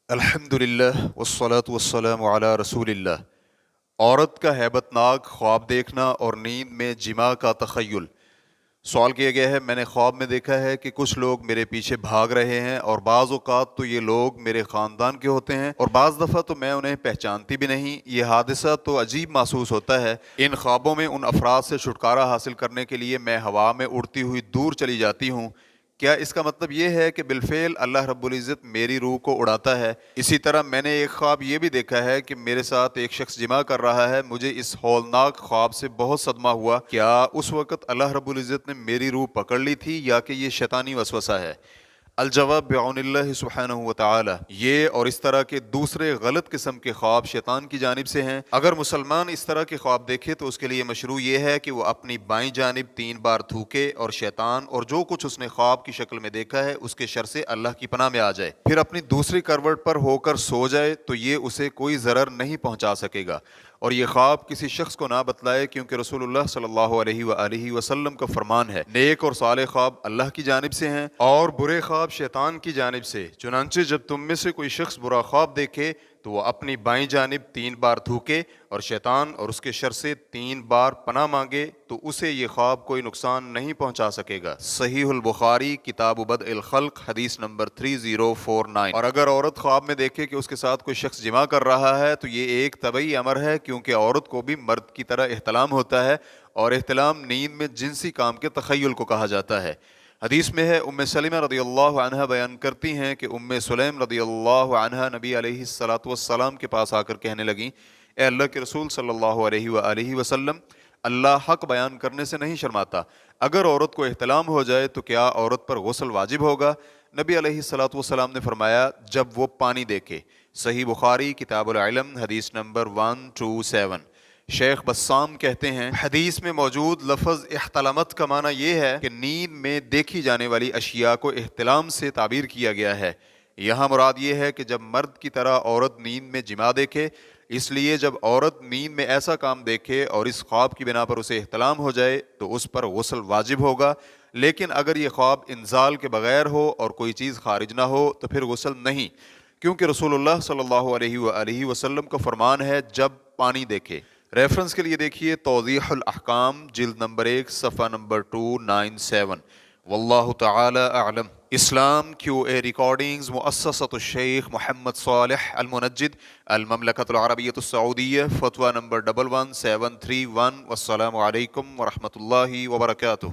الحمدللہ والصلاة والسلام علی رسول اللہ۔ عورت کا ہیبت ناک خواب دیکھنا اور نیند میں جماع کا تخیل۔ سوال کیا گیا ہے، میں نے خواب میں دیکھا ہے کہ کچھ لوگ میرے پیچھے بھاگ رہے ہیں اور بعض اوقات تو یہ لوگ میرے خاندان کے ہوتے ہیں اور بعض دفعہ تو میں انہیں پہچانتی بھی نہیں۔ یہ حادثہ تو عجیب محسوس ہوتا ہے۔ ان خوابوں میں ان افراد سے چھٹکارا حاصل کرنے کے لیے میں ہوا میں اڑتی ہوئی دور چلی جاتی ہوں۔ کیا اس کا مطلب یہ ہے کہ بالفعل اللہ رب العزت میری روح کو اڑاتا ہے؟ اسی طرح میں نے ایک خواب یہ بھی دیکھا ہے کہ میرے ساتھ ایک شخص جماع کر رہا ہے۔ مجھے اس ہولناک خواب سے بہت صدمہ ہوا۔ کیا اس وقت اللہ رب العزت نے میری روح پکڑ لی تھی یا کہ یہ شیطانی وسوسہ ہے؟ الجواب بعون اللہ سبحانہ وتعالی۔ یہ اور اس طرح کے دوسرے غلط قسم کے خواب شیطان کی جانب سے ہیں۔ اگر مسلمان اس طرح کے خواب دیکھے تو اس کے لیے مشروع یہ ہے کہ وہ اپنی بائیں جانب 3 بار تھوکے اور شیطان اور جو کچھ اس نے خواب کی شکل میں دیکھا ہے اس کے شر سے اللہ کی پناہ میں آ جائے، پھر اپنی دوسری کروٹ پر ہو کر سو جائے تو یہ اسے کوئی ضرر نہیں پہنچا سکے گا، اور یہ خواب کسی شخص کو نہ بتلائے، کیونکہ رسول اللہ صلی اللہ علیہ وآلہ وسلم کا فرمان ہے، نیک اور صالح خواب اللہ کی جانب سے ہیں اور برے خواب شیطان کی جانب سے۔ چنانچہ جب تم میں سے کوئی شخص برا خواب دیکھے تو وہ اپنی بائیں جانب 3 بار تھوکے اور شیطان اور اس کے شر سے 3 بار پناہ مانگے تو اسے یہ خواب کوئی نقصان نہیں پہنچا سکے گا۔ صحیح البخاری کتاب بدء الخلق حدیث نمبر 3049۔ اور اگر عورت خواب میں دیکھے کہ اس کے ساتھ کوئی شخص جماع کر رہا ہے تو یہ ایک طبعی امر ہے، کیونکہ عورت کو بھی مرد کی طرح احتلام ہوتا ہے، اور احتلام نیند میں جنسی کام کے تخیل کو کہا جاتا ہے۔ حدیث میں ہے، ام سلمہ رضی اللہ عنہ بیان کرتی ہیں کہ ام سلیم رضی اللہ عنہ نبی علیہ الصلوۃ والسلام کے پاس آ کر کہنے لگیں، اے اللہ کے رسول صلی اللہ علیہ وآلہ وسلم، اللہ حق بیان کرنے سے نہیں شرماتا، اگر عورت کو احتلام ہو جائے تو کیا عورت پر غسل واجب ہوگا؟ نبی علیہ الصلوۃ والسلام نے فرمایا، جب وہ پانی دیکھے۔ صحیح بخاری کتاب العلم حدیث نمبر 127۔ شیخ بسام کہتے ہیں، حدیث میں موجود لفظ احتلامت کا معنی یہ ہے کہ نیند میں دیکھی جانے والی اشیاء کو احتلام سے تعبیر کیا گیا ہے۔ یہاں مراد یہ ہے کہ جب مرد کی طرح عورت نیند میں جماع دیکھے، اس لیے جب عورت نیند میں ایسا کام دیکھے اور اس خواب کی بنا پر اسے احتلام ہو جائے تو اس پر غسل واجب ہوگا، لیکن اگر یہ خواب انزال کے بغیر ہو اور کوئی چیز خارج نہ ہو تو پھر غسل نہیں، کیونکہ رسول اللہ صلی اللہ علیہ وآلہ وسلم کا فرمان ہے، جب پانی دیکھے۔ ریفرنس کے لیے دیکھیے توضیح الاحکام جلد نمبر 1 صفحہ نمبر 297۔ واللہ تعالی اعلم۔ اسلام کیو اے ریکارڈنگز مؤسسۃ الشیخ محمد صالح المنجد، المملکۃ العربیۃ السعودیہ، فتویٰ نمبر 11731۔ والسلام علیکم ورحمۃ اللہ وبرکاتہ۔